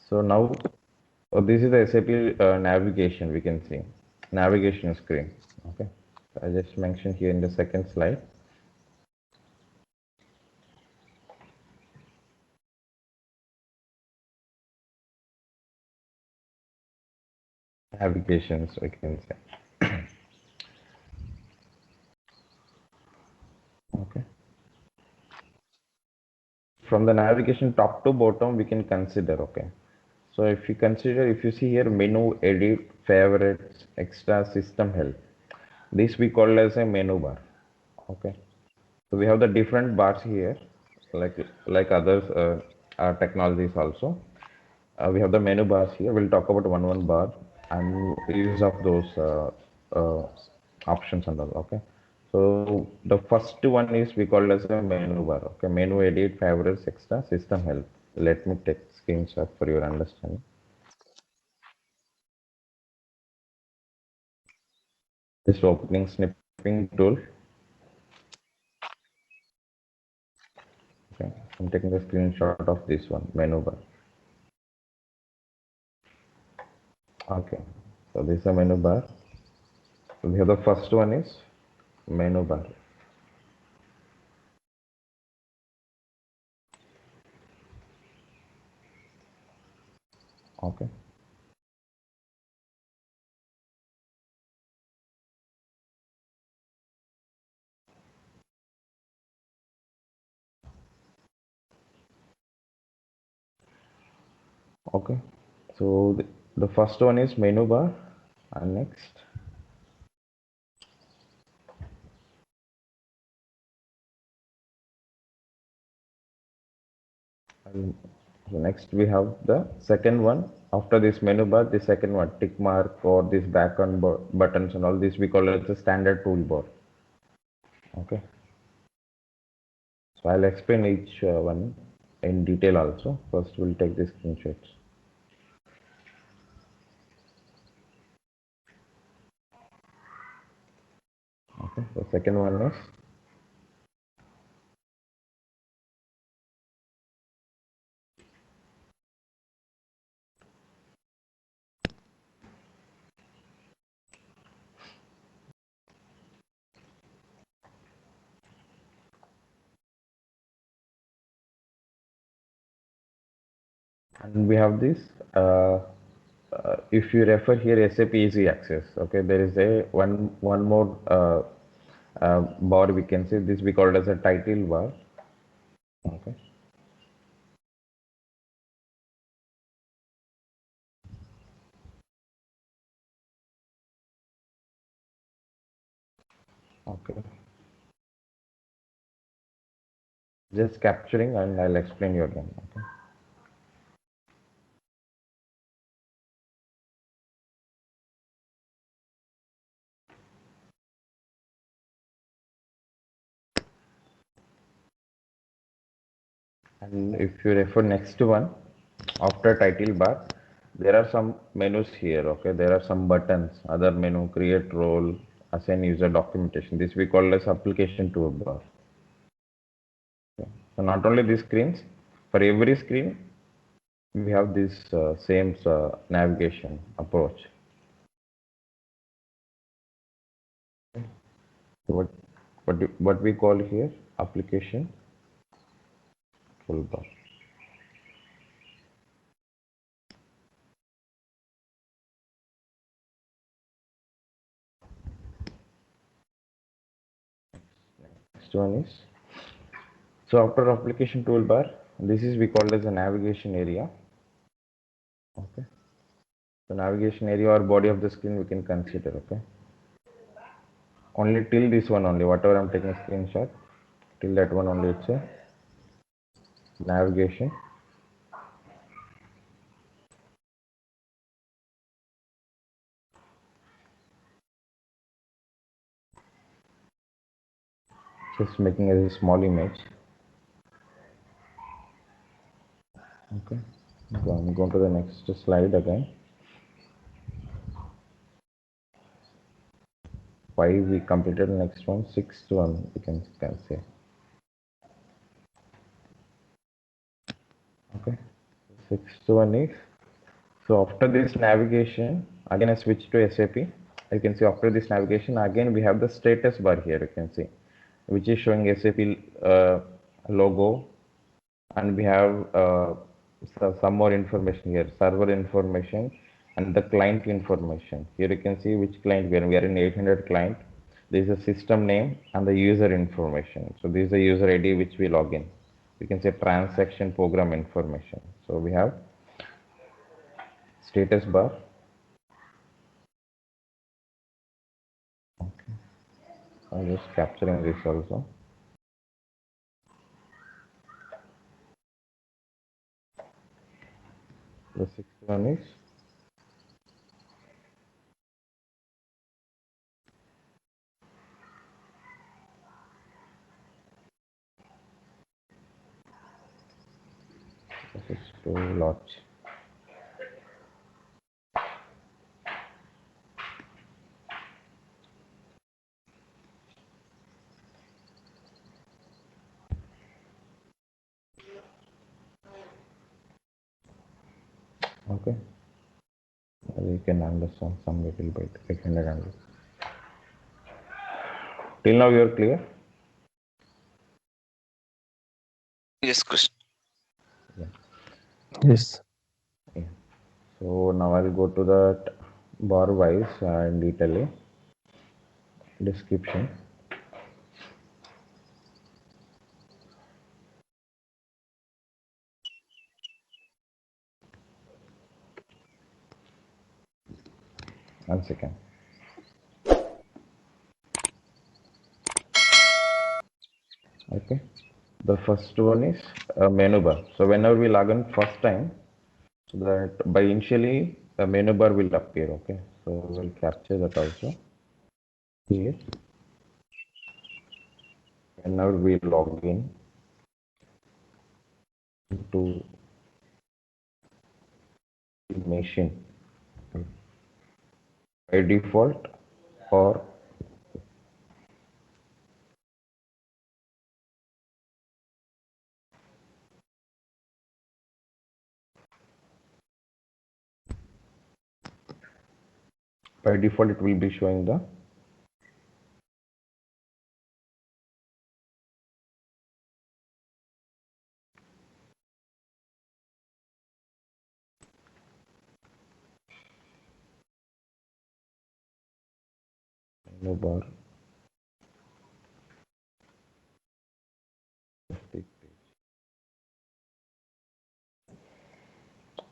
So now this is the SAP navigation. We can see navigation screen. Okay, I just mentioned here in the second slide. Navigations, we can say. Okay. From the navigation top to bottom, we can consider. Okay. So if you consider, if you see here, menu, edit, favorites, extra, system help. This we call as a menu bar. Okay. So we have the different bars here, like others technologies also. We have the menu bars here. We'll talk about one bar and use of those uh, options and all. Okay. So the first one is we call as a menu bar. Okay. Menu, edit, favorites, extra, system help. Let me take screenshot for your understanding. This opening snipping tool. Okay. I'm taking a screenshot of this one, menu bar. Okay. So this is a menu bar. So we have the first one is menu bar. Okay. Okay. So the first one is menu bar, and next. And so next we have the second one. After this menu bar, the second one, tick mark or this background buttons and all this, we call it the standard toolbar. Okay. So I'll explain each one in detail also. First, we'll take the screenshots. Okay. The second one is and we have this if you refer here SAP Easy Access, okay, there is a one more bar, we can say this we call it as a title bar. Okay. Okay, just capturing and I'll explain you again. Okay. And if you refer next one after title bar, there are some menus here. Okay, there are some buttons, other menu, create role, assign user, documentation. This we call as application toolbar. Okay. So not only these screens, for every screen we have this same navigation approach. So what we call here application toolbar. Next one is, so after application toolbar, this is we call as a navigation area. Okay. So navigation area or body of the screen we can consider. Okay. Only till this one only. Whatever I'm taking a screenshot, till that one only it's a navigation. Just making a small image. Okay. So I'm going to the next slide again. 5 we completed, the next one, 6th one we can say. Okay. 6th one is So after this navigation, again I switch to SAP. You can see after this navigation, again we have the status bar here, you can see, which is showing SAP logo, and we have some more information here, server information and the client information. Here you can see which client we are in 800 client. There is a system name and the user information. So this is the user ID which we log in. We can say transaction program information. So we have status bar. Okay. I'm just capturing this also. The sixth one is this is to launch. Okay. You can understand some little bit. I can understand. Till now you are clear? Yes, Krishna. Yeah. Yes. Yeah. So now I'll go to that bar wise and detail description. One second. Okay. The first one is a menu bar. So whenever we log in first time, so that by initially a menu bar will appear. Okay. So we'll capture that also here. Whenever we log in to the machine by default or by default it will be showing the menu bar.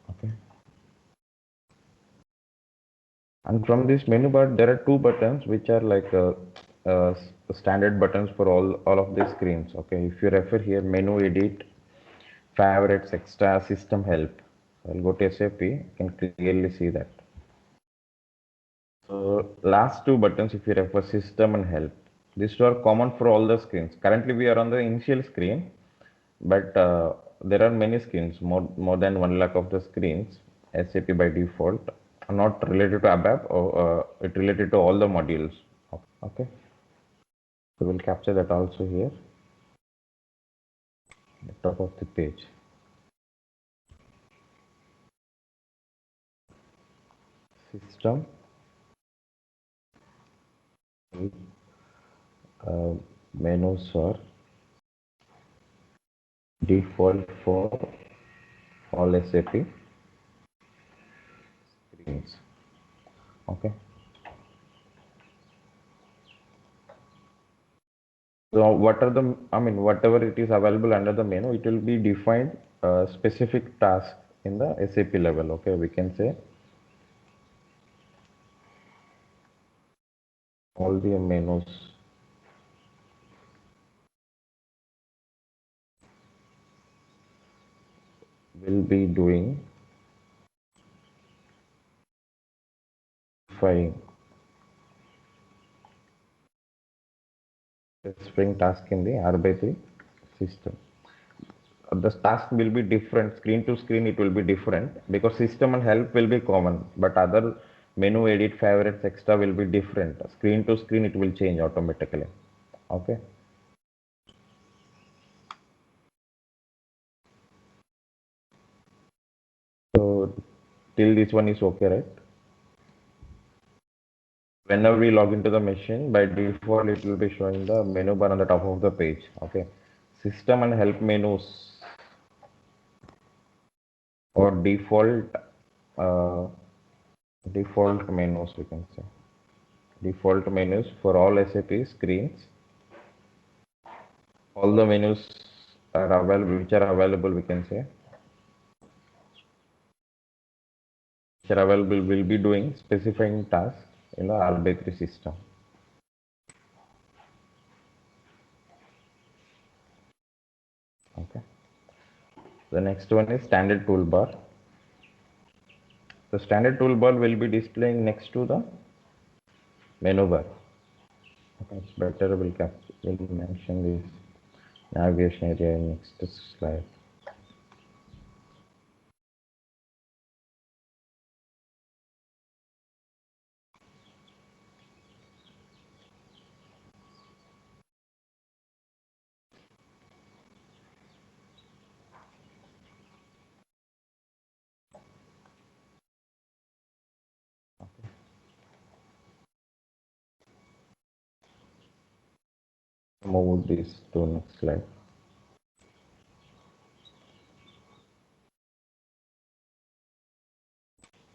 Okay. And from this menu bar, there are two buttons which are like standard buttons for all of the screens. Okay, if you refer here, menu edit, favorites, extra, system help. So I'll go to SAP. You can clearly see that. So last two buttons, if you refer system and help, these two are common for all the screens. Currently, we are on the initial screen, but there are many screens, more than 1 lakh of the screens. SAP by default are not related to ABAP, or it related to all the modules. Okay, so we'll capture that also here, the top of the page. System, menus are default for all SAP screens. Okay. So what are the, I mean, whatever it is available under the menu, it will be defined specific task in the SAP level. Okay, we can say all the menus will be doing specifying task in the R by 3 system. The task will be different, screen to screen it will be different, because system and help will be common, but other menu edit, favorites, extra will be different. Screen to screen it will change automatically. Okay. So Till this one is okay, right? Whenever we log into the machine, by default, it will be showing the menu bar on the top of the page. Okay. System and help menus or uh, default menus, we can say. Default menus for all SAP screens. All the menus are available, which are available, we can say, which are available will be doing specifying tasks in the RB3 system. Okay. The next one is standard toolbar. The standard toolbar will be displaying next to the menu bar. Okay, it's better we'll mention this navigation area in next slide. Move this to next slide.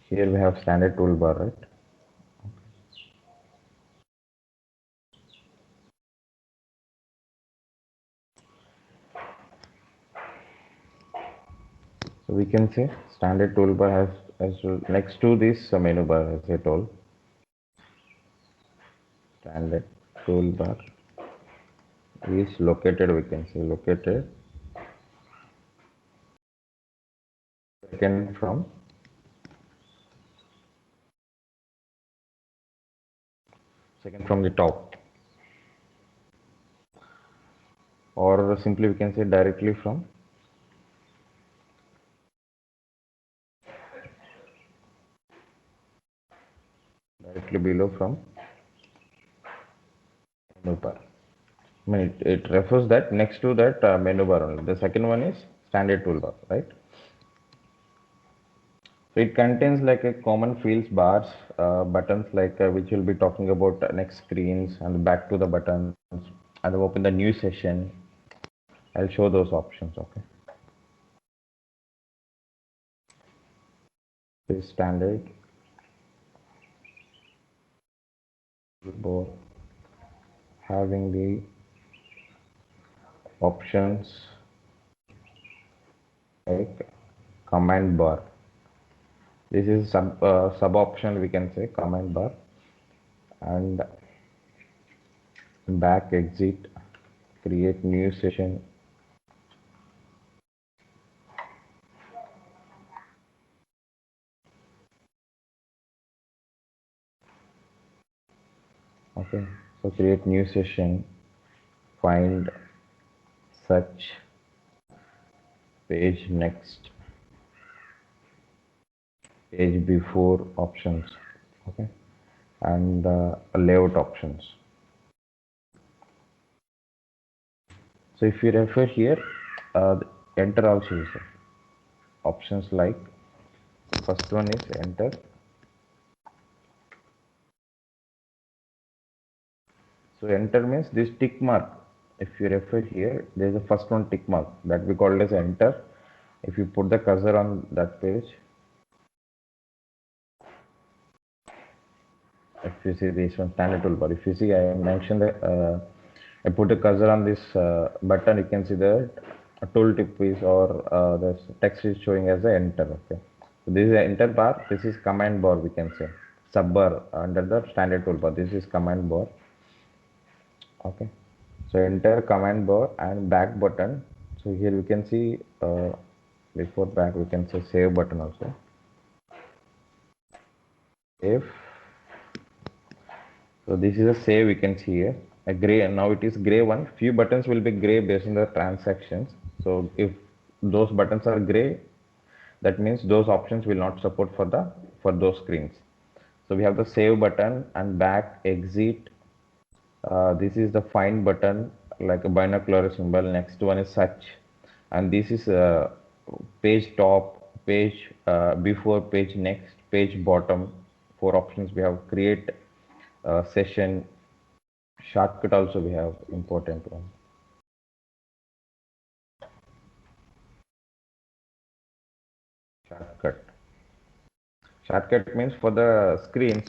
Here we have standard toolbar, right? So we can say standard toolbar has as well, next to this menu bar, as I told. Standard toolbar is located, we can say, located second from the top, or simply we can say directly below from menu bar. I mean, it refers that next to that menu bar only. The second one is standard toolbar, right? So it contains like a common fields, bars, buttons, like which we'll be talking about next screens, and back to the buttons, and open the new session. I'll show those options. Okay. This standard toolbar having the options like command bar. This is sub option, we can say, command bar, and back, exit, create new session. Okay, so create new session, find, search, page next, page before options. Okay, and layout options. So if you refer here, enter also is there. Options like first one is enter. So enter means this tick mark. If you refer here, there is a first one tick mark that we call as enter. If you put the cursor on that page, if you see this one standard toolbar, if you see I mentioned that I put a cursor on this button, you can see the tooltip is or the text is showing as a enter. Okay, so this is the enter bar. This is command bar, we can say sub bar under the standard toolbar. This is command bar. Okay, so enter, command bar, and back button. So here we can see before back we can say save button also. Save. So this is a save, we can see here a gray, and now it is gray one. Few buttons will be gray based on the transactions. So if those buttons are gray, that means those options will not support for those screens. So we have the save button and back, exit. This is the find button, like a binocular symbol. Next one is search, and this is page top, page before, page next, page bottom. 4 options we have: create, session, shortcut also we have, important one. Shortcut. Shortcut means for the screens,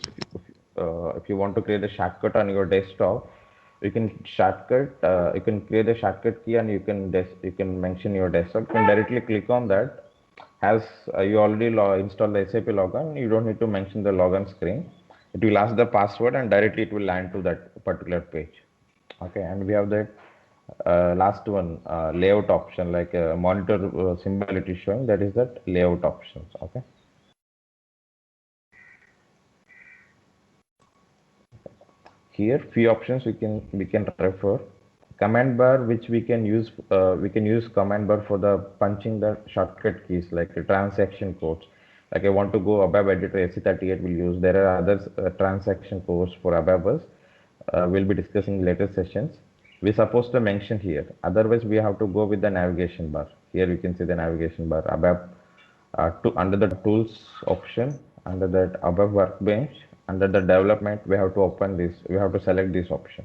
if you want to create a shortcut on your desktop, you can you can create a shortcut key and you can mention your desktop. You can directly click on that. As you already installed the SAP login, you don't need to mention the login screen. It will ask the password and directly it will land to that particular page. Okay, and we have the last one, layout option, like a monitor symbol it is showing, that is that layout options. Okay. Here few options we can refer. Command bar, which we can use command bar for the punching the shortcut keys, like the transaction codes. Like I want to go above editor SE38 will use. There are other transaction codes for above. We'll be discussing in later sessions. We're supposed to mention here. Otherwise, we have to go with the navigation bar. Here you can see the navigation bar above, under the tools option, under that above workbench, under the development, we have to open this. We have to select this option.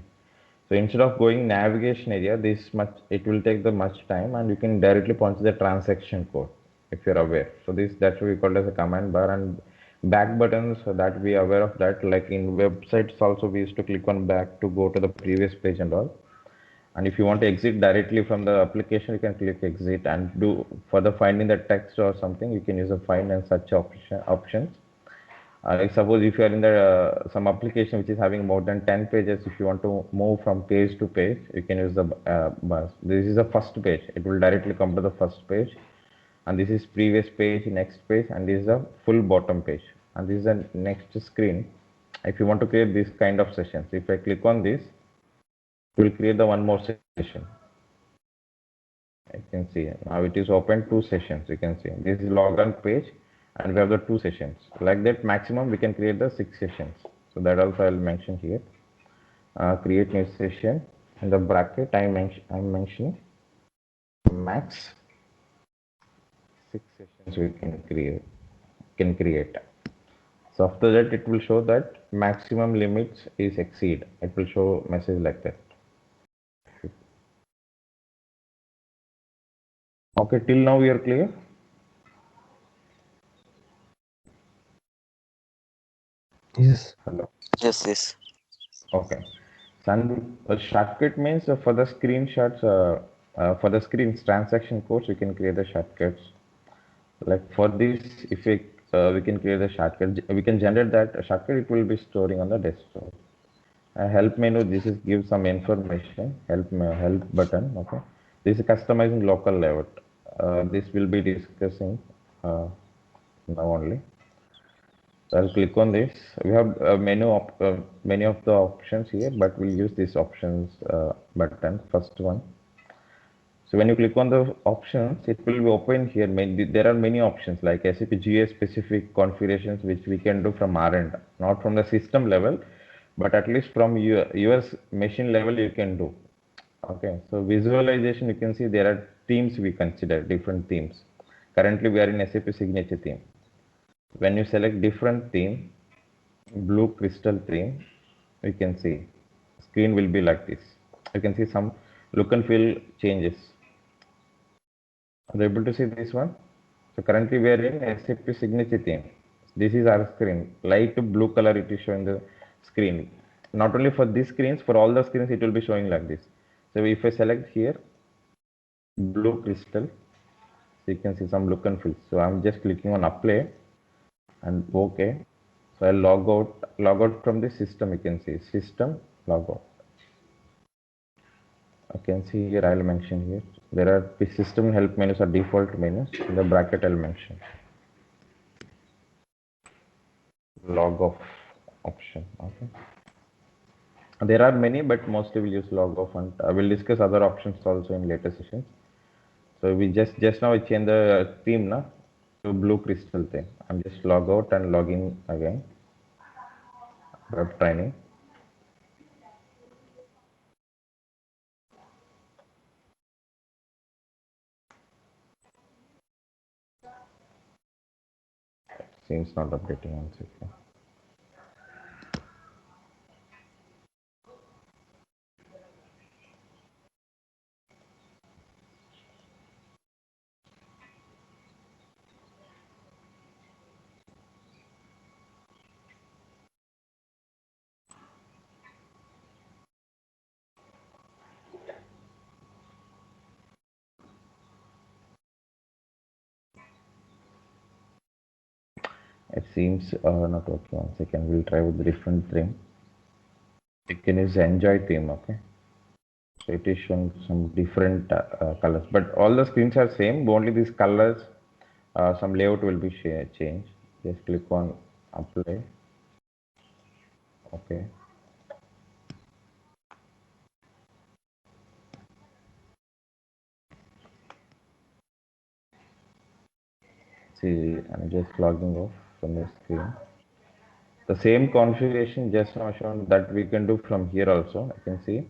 So instead of going navigation area, this much it will take the much time, and you can directly punch the transaction code if you're aware. So this that's what we call as a command bar, and back buttons, so that we are aware of that. Like in websites also, we used to click on back to go to the previous page and all. And if you want to exit directly from the application, you can click exit and do further finding the text or something. You can use a find and search options. Like suppose if you are in the some application which is having more than 10 pages, if you want to move from page to page, you can use the bus. This is the first page. It will directly come to the first page, and this is previous page, next page, and this is a full bottom page, and this is the next screen. If you want to create this kind of sessions, if I click on this, it will create the one more session. I can see now it is open 2 sessions. You can see this is login page, and we have the 2 sessions. Like that, maximum we can create the 6 sessions. So that also I'll mention here. Create new session in the bracket. I'm mentioning max 6 sessions we can create. So after that, it will show that maximum limits is exceed. It will show message like that. Okay, till now we are clear. Yes. Hello. Yes. Okay. And a shortcut means for the screenshots, for the screens transaction codes, we can create the shortcuts. Like for this, if we can create a shortcut, we can generate that shortcut. It will be storing on the desktop. Help menu. This is give some information. Help button. Okay. This is customizing local layout. This will be discussing now only. I'll click on this. We have many of the options here, but we'll use this options button, first one. So when you click on the options, it will be open here. There are many options like SAP GA specific configurations, which we can do from our end, not from the system level, but at least from your machine level you can do. Okay, so visualization, you can see there are themes we consider, different themes. Currently we are in SAP signature theme. When you select different theme, blue crystal theme, you can see screen will be like this. You can see some look and feel changes. Are you able to see this one? So currently we are in SAP signature theme. This is our screen. Light blue color it is showing the screen. Not only for these screens, for all the screens it will be showing like this. So if I select here blue crystal, so you can see some look and feel. So I'm just clicking on apply and OK. So I'll log out from the system. You can see system log out. I can see here, I'll mention here. There are the system help menus are default menus. In the bracket, I'll mention log off option. Okay. There are many, but mostly we'll use log off, and I will discuss other options also in later sessions. So we just now I change the theme now to blue crystal theme. I'm just log out and log in again. Web training. Seems not updating on second. It seems not working. One second, we'll try with the different theme. You can use enjoy theme, okay? So it is showing some different colors, but all the screens are same. Only these colors, some layout will be changed. Just click on apply. Okay. See, I'm just logging off from the screen. The same configuration just now shown that we can do from here also. I can see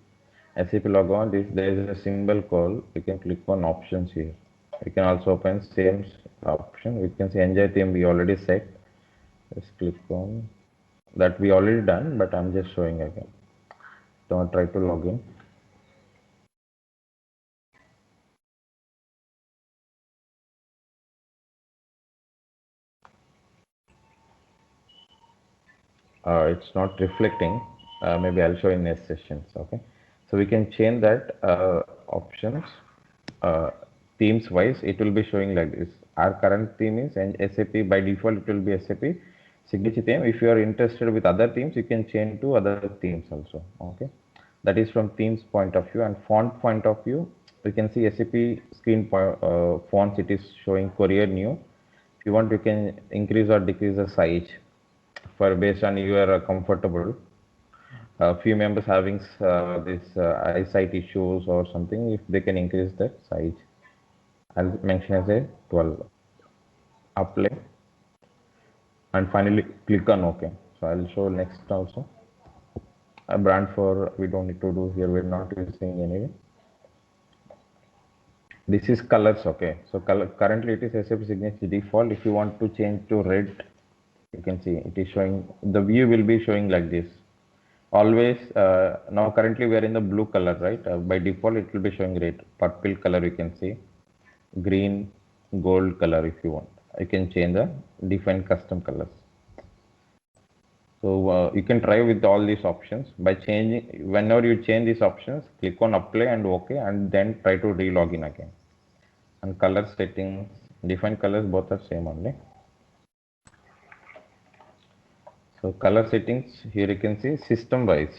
SAP log on. There is a symbol call. You can click on options here. We can also open same option. We can see enjoy theme we already set. Just click on that we already done, but I'm just showing again. Don't try to log in. It's not reflecting. Maybe I'll show in next sessions. Okay. So we can change that options. Themes wise, it will be showing like this. Our current theme is and SAP by default, it will be SAP signature theme. If you are interested with other themes, you can change to other themes also. Okay. That is from themes point of view, and font point of view. We can see SAP screen fonts. It is showing Courier new. If you want, you can increase or decrease the size for based on your comfortable. A few members having this eyesight issues or something, if they can increase that size. I'll mention as a 12. Apply and finally click on OK. So I'll show next also. A brand for we don't need to do here. We're not using anyway. This is colors. Okay. So color currently it is SAP signature default. If you want to change to red, you can see it is showing. The view will be showing like this. Always now currently we are in the blue color, right? By default it will be showing red. Purple color you can see, green, gold color. If you want, you can change the define custom colors. So you can try with all these options by changing. Whenever you change these options, click on apply and OK, and then try to re-log in again. And color settings, define colors, both are same only. So color settings, here you can see system wise.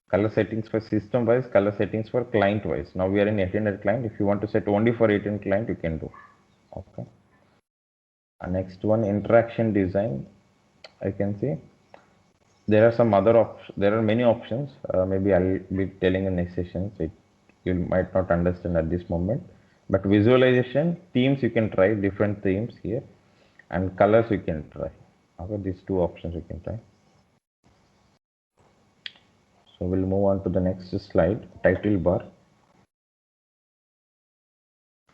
Color settings for system wise, color settings for client wise. Now we are in 1800 client. If you want to set only for 18 client, you can do. Okay. Next one, interaction design. I can see there are some other options. There are many options. Maybe I'll be telling in next sessions. You might not understand at this moment. But visualization themes you can try different themes here, and colors you can try. Okay, these two options you can try. So we'll move on to the next slide, title bar.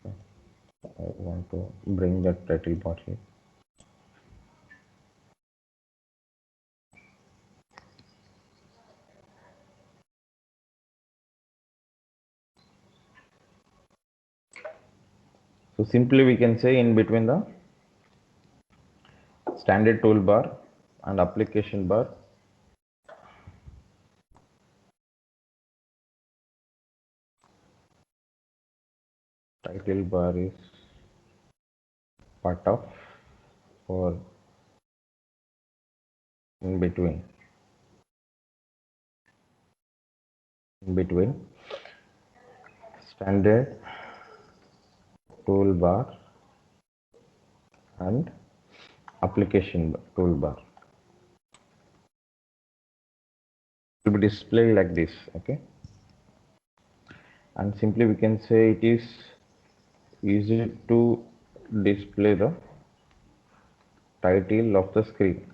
I want to bring that title bar here. So simply we can say in between the standard toolbar and application bar, title bar is part of or in between standard toolbar and application toolbar. It will be displayed like this. Okay, and simply we can say it is easy to display the title of the screen.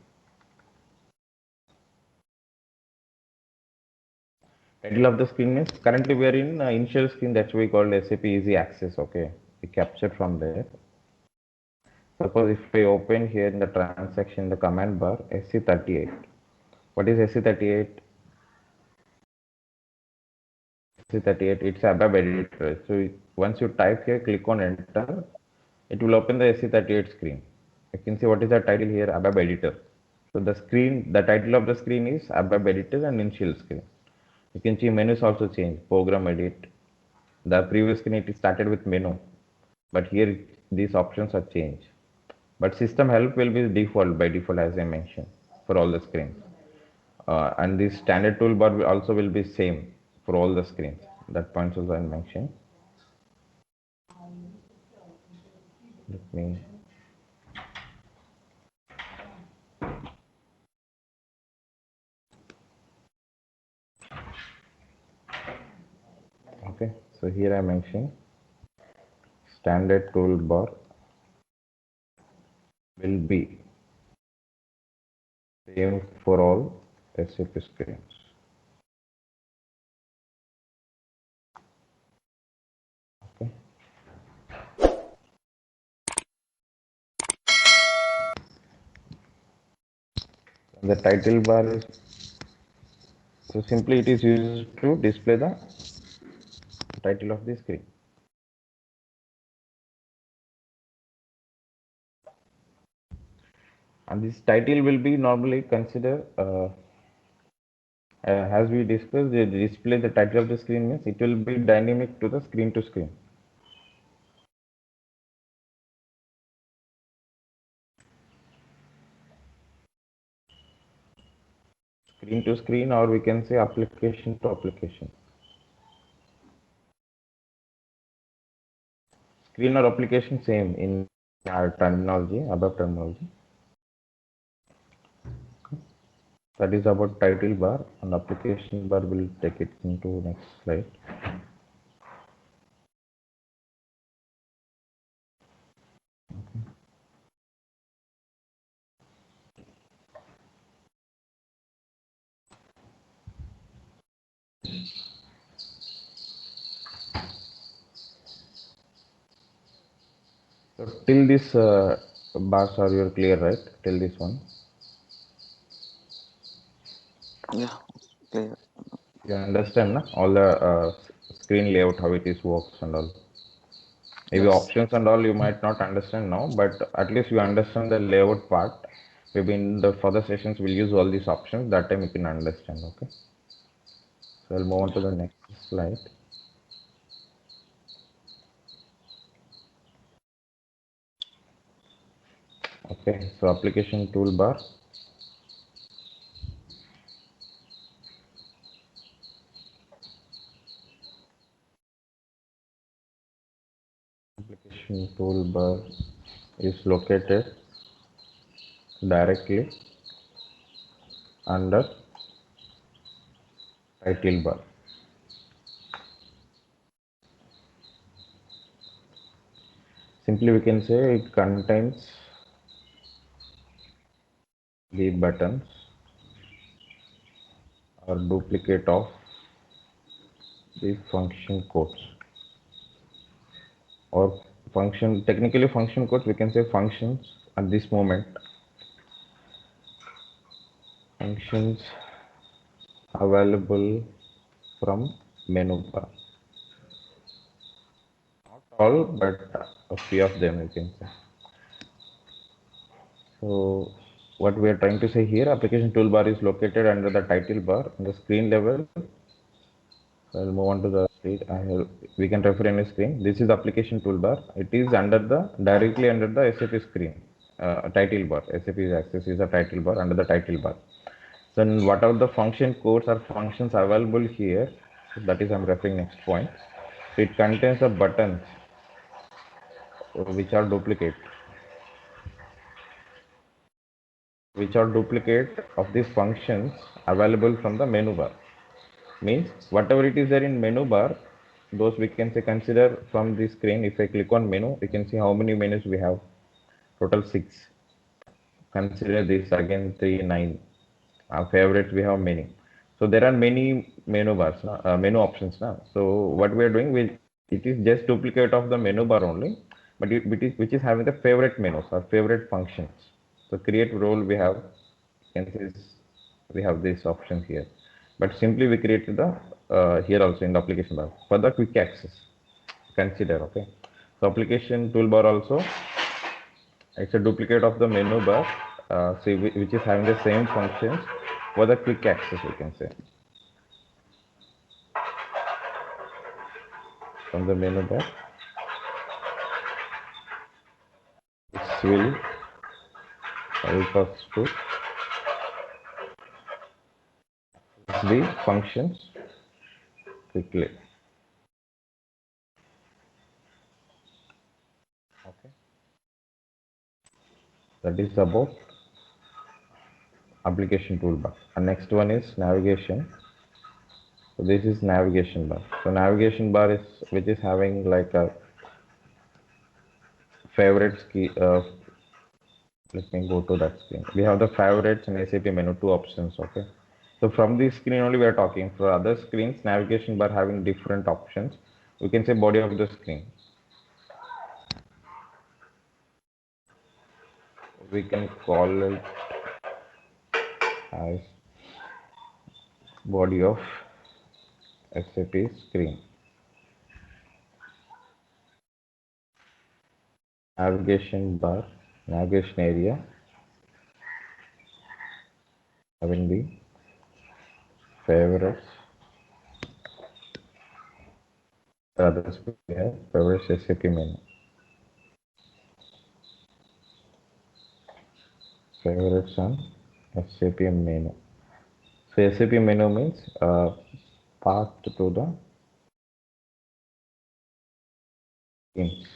Title of the screen means currently we are in initial screen, that's why we call SAP Easy Access. Okay, we captured from there. Suppose if I open here in the transaction, the command bar, SC38. What is SC38? SC38, it's ABAP editor. So once you type here, click on enter, it will open the SC38 screen. You can see what is the title here, ABAP editor. So the title of the screen is ABAP editor and initial screen. You can see menus also change, program edit. The previous screen it started with menu, but here these options are changed. But system help will be default by default as I mentioned for all the screens. And the standard toolbar also will be same for all the screens. That points also I mentioned. Let me. Okay, so here I mentioned standard toolbar will be same for all SAP screens. Okay. The title bar is so simply it is used to display the title of the screen. And this title will be normally considered as we discussed, the display the title of the screen means it will be dynamic to the screen to screen. Screen to screen, or we can say application to application. Screen or application same in our terminology, above terminology. That is about title bar, and application bar will take it into next slide. So till this bars are you clear, right? Till this one. Yeah. Clear. You understand na? All the screen layout, how it is works and all. Maybe Yes. options and all you might not understand now, but at least you understand the layout part. Maybe in the further sessions we'll use all these options. That time you can understand. Okay. So I'll move on to the next slide. Okay. So application toolbar. Application toolbar is located directly under title bar. Simply we can say it contains the buttons or duplicate of the function codes or technically function codes, we can say functions at this moment. Functions available from menu bar. Not all, but a few of them you can say. So what we are trying to say here, application toolbar is located under the title bar on the screen level. So I'll move on to the screen. We can refer any screen. This is the application toolbar. It is directly under the SAP screen. Title bar. SAP Access is a title bar under the title bar. So what are the function codes or functions available here? So that is I'm referring next point. So it contains the buttons which are duplicate of these functions available from the menu bar. Means whatever it is there in menu bar, those we can say consider from the screen. If I click on menu, you can see how many menus we have. Total 6. Consider this again 3, 9. Our favorites we have many. So there are many menu bars, menu options now. So what we are doing, it is just duplicate of the menu bar only. but which is having the favorite menus or favorite functions. So create role we have, can see we have this option here, but simply we created the here also in the application bar for the quick access. Consider, okay. So application toolbar also, it's a duplicate of the menu bar, see which is having the same functions for the quick access, we can say. From the menu bar, this will help us to the functions quickly. Okay, that is about application toolbar. And next one is navigation. So this is navigation bar. So navigation bar is which is having like a favorites key. Let me go to that screen. We have the favorites and SAP menu, two options. Okay. So from this screen only we are talking. For other screens, navigation bar having different options. We can say body of the screen. We can call it as body of SAP screen. Navigation bar, navigation area, having the favorites, others we have favorites SAP menu. Favorites on SAP menu. So SAP menu means path to the screens.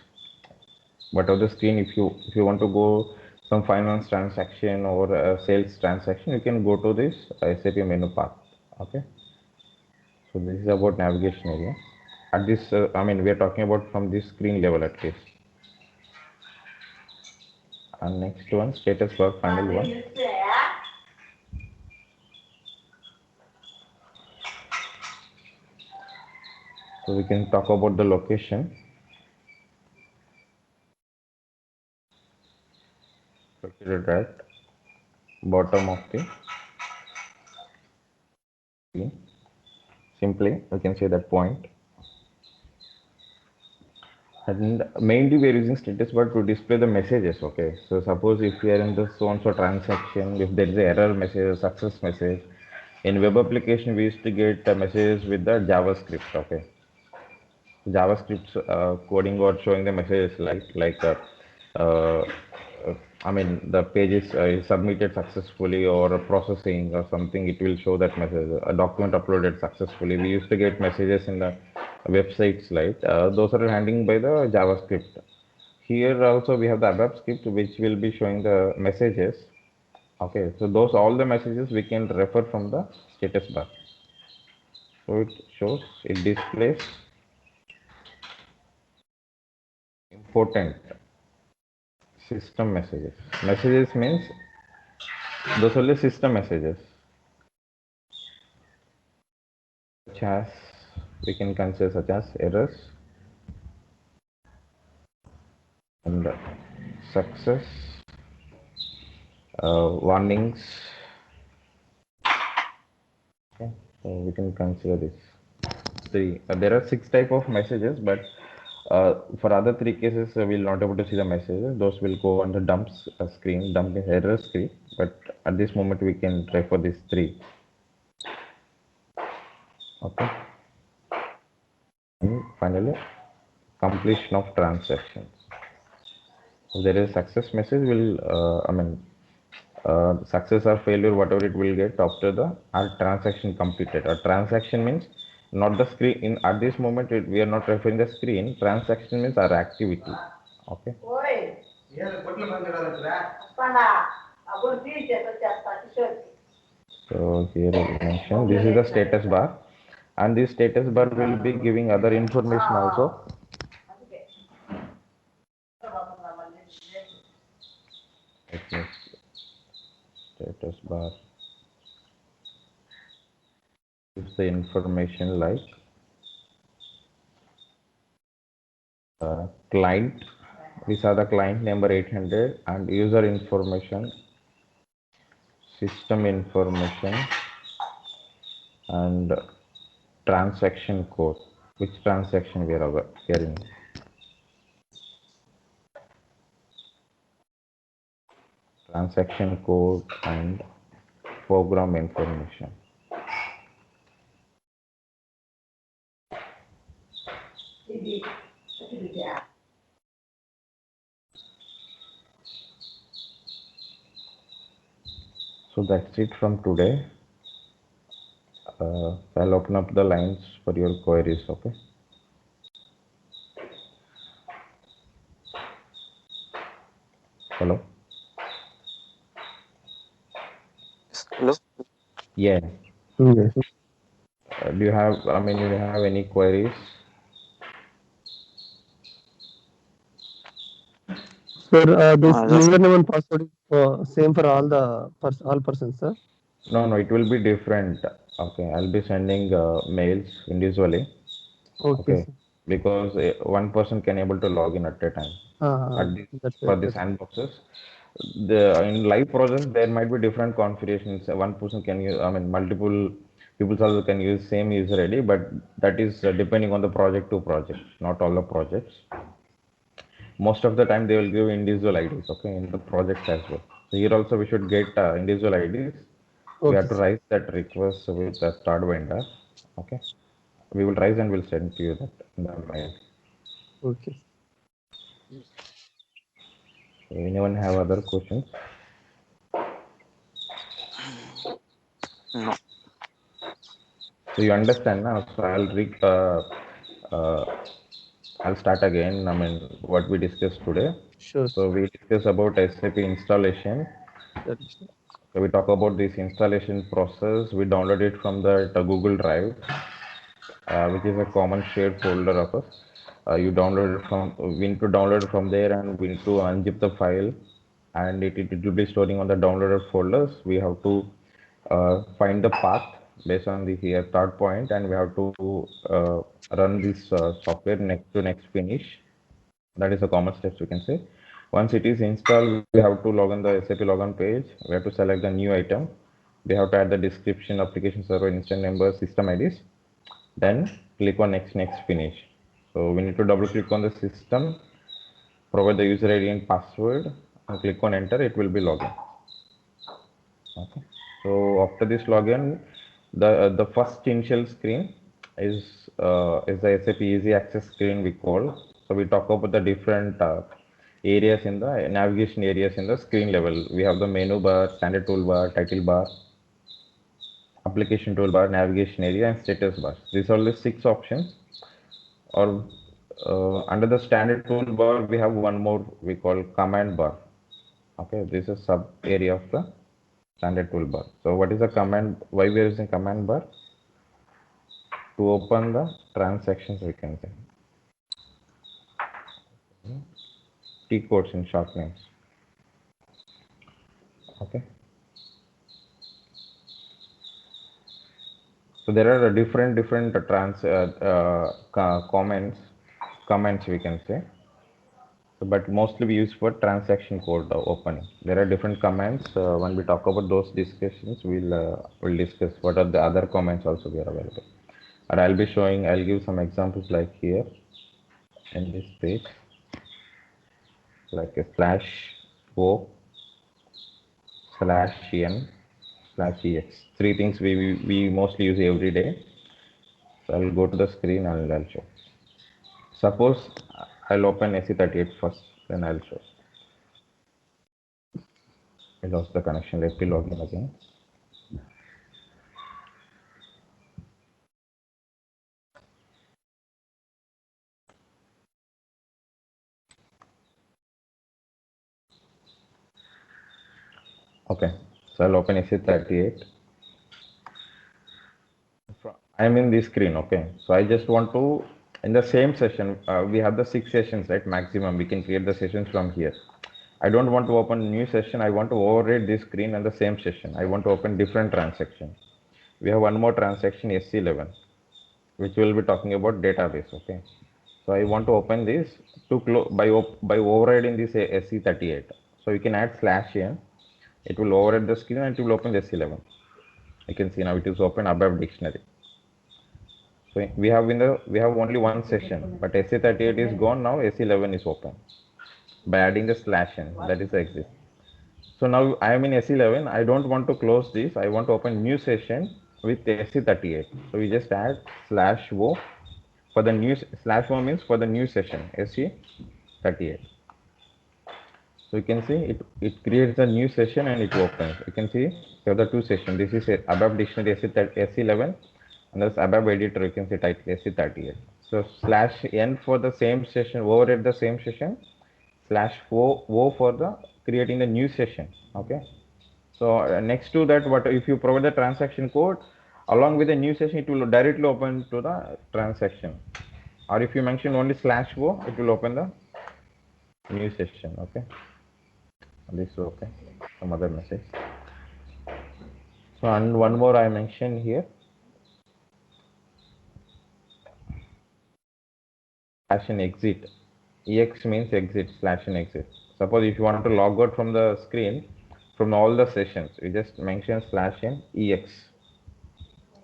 Whatever the screen, if you want to go some finance transaction or sales transaction, you can go to this SAP menu path. Okay. So this is about navigation area. At this, I mean, we are talking about from this screen level at least. And next one, status bar, final one. So we can talk about the location. Located at bottom of the screen. Simply, we can say that point. And mainly we are using status bar to display the messages. Okay. So suppose if we are in the so and so transaction, if there is a error message, a success message, in web application we used to get messages with the JavaScript. Okay. JavaScript coding or showing the messages uh, I mean the page is submitted successfully or processing or something. It will show that message. A document uploaded successfully. We used to get messages in the websites, like those are handling by the JavaScript. Here also we have the ABAP script which will be showing the messages. Okay, so those all the messages we can refer from the status bar. So it shows, it displays important system messages. Messages means those are the system messages, such as we can consider such as errors and success, warnings. Okay, so we can consider this three. There are six type of messages, but for other three cases, we'll not able to see the messages. Those will go on the dumps screen, dump is error screen. But at this moment, we can try for these three. Okay. And finally, completion of transactions. If there is success message, will success or failure, whatever it will get after the our transaction completed. A transaction means not the screen. In at this moment, we are not referring the screen. Transaction means our activity. Okay. So here we mention this is the status bar, and this status bar will be giving other information also. Okay. Status bar gives the information like client These are the client number 800 and user information, system information, and transaction code. Which transaction we are getting? Transaction code and program information. So that's it from today. I'll open up the lines for your queries, okay? Hello? Yes. Hello. Yeah. Yes. Do you have any queries? Sir, this Just username and password is same for all the all persons, sir. No, it will be different. Okay, I'll be sending mails individually. Okay, Okay, sir. because one person can able to log in at a time. At this, That's for right. the sandboxes, in live projects there might be different configurations. One person can use, multiple people also can use same user ID, but that is depending on the project to project, not all the projects. Most of the time they will give individual IDs, okay, in the projects as well. So here also we should get individual IDs. We Okay, have to sir. raise that request with the start vendor, okay. We will raise and we'll send to you that in the mail. Okay. So anyone have other questions? no. So you understand now. So uh, I'll start again. What we discussed today. Sure, So sir. we discussed about SAP installation. That is right. So we talk about this installation process. We download it from the Google Drive, which is a common shared folder of us. We need to download it from there and we need to unzip the file and it will be storing on the downloaded folders. We have to find the path based on the here start point and we have to run this software next finish. That is the common steps we can say. Once it is installed, we have to log on the SAP login page. We have to select the new item. We have to add the description, application server, instance number, system IDs. Then click on next, finish. So we need to double click on the system, provide the user ID and password, and click on enter. It will be login. Okay. So after this login, the first initial screen is the SAP Easy Access screen we call. So we talk about the different areas in the navigation areas in the screen level. We have the menu bar, standard toolbar, title bar, application toolbar, navigation area, and status bar. These are the 6 options. Or under the standard toolbar, we have one more we call command bar. Okay, this is sub area of the standard toolbar. So what is the command? Why we are using command bar? To open the transactions, we can say T codes in short names. Okay. So there are different comments we can say. So, but mostly we use for transaction code opening. There are different commands. When we talk about those discussions, we'll discuss what are the other commands also we are available. And I'll give some examples like here in this page, like a slash o slash n slash ex. Three things we mostly use every day. So I'll go to the screen and I'll show. Suppose I'll open SE38 first, then I'll show. I lost the connection. Let me log in again. Okay, so I'll open SE38. I'm in this screen. Okay, so I just want to, in the same session, we have the 6 sessions, right? Maximum. We can create the sessions from here. I don't want to open a new session. I want to override this screen and the same session. I want to open different transaction. We have one more transaction, SC11, which will be talking about database. Okay, So I want to open this to by overriding this SE38. So you can add /n. It will override the screen and it will open the S11. You can see now it is open above dictionary. So we have only one session, but SE38 is gone now. S11 is open by adding the /n, that is exit. So now I am in S11. I don't want to close this. I want to open new session with SE38. So we just add /o for the new /o means for the new session SE38. So you can see it creates a new session and it opens. You can see we have the two sessions. This is above dictionary SE11 and this above editor you can see title SE38. So /n for the same session, override the same session, /o for the creating the new session. Okay. So next to that, what if you provide the transaction code along with the new session, it will directly open to the transaction. Or if you mention only /o, it will open the new session. Okay. This is okay. Some other message. So and one more I mentioned here. /n exit. Ex means exit, /n exit. Suppose if you want to log out from the screen from all the sessions, you just mention /n ex.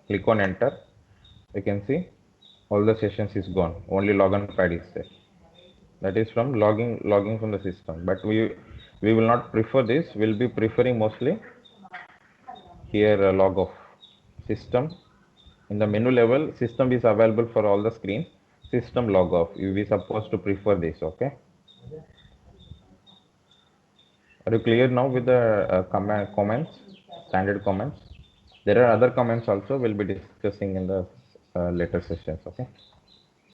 Click on enter. You can see all the sessions is gone. Only login pad is there. That is from logging from the system. But we will not prefer this. We'll be preferring mostly here log off system. In the menu level, system is available for all the screens. System log off. You be supposed to prefer this. Okay. Are you clear now with the comments, standard comments? There are other comments also we'll be discussing in the later sessions. Okay.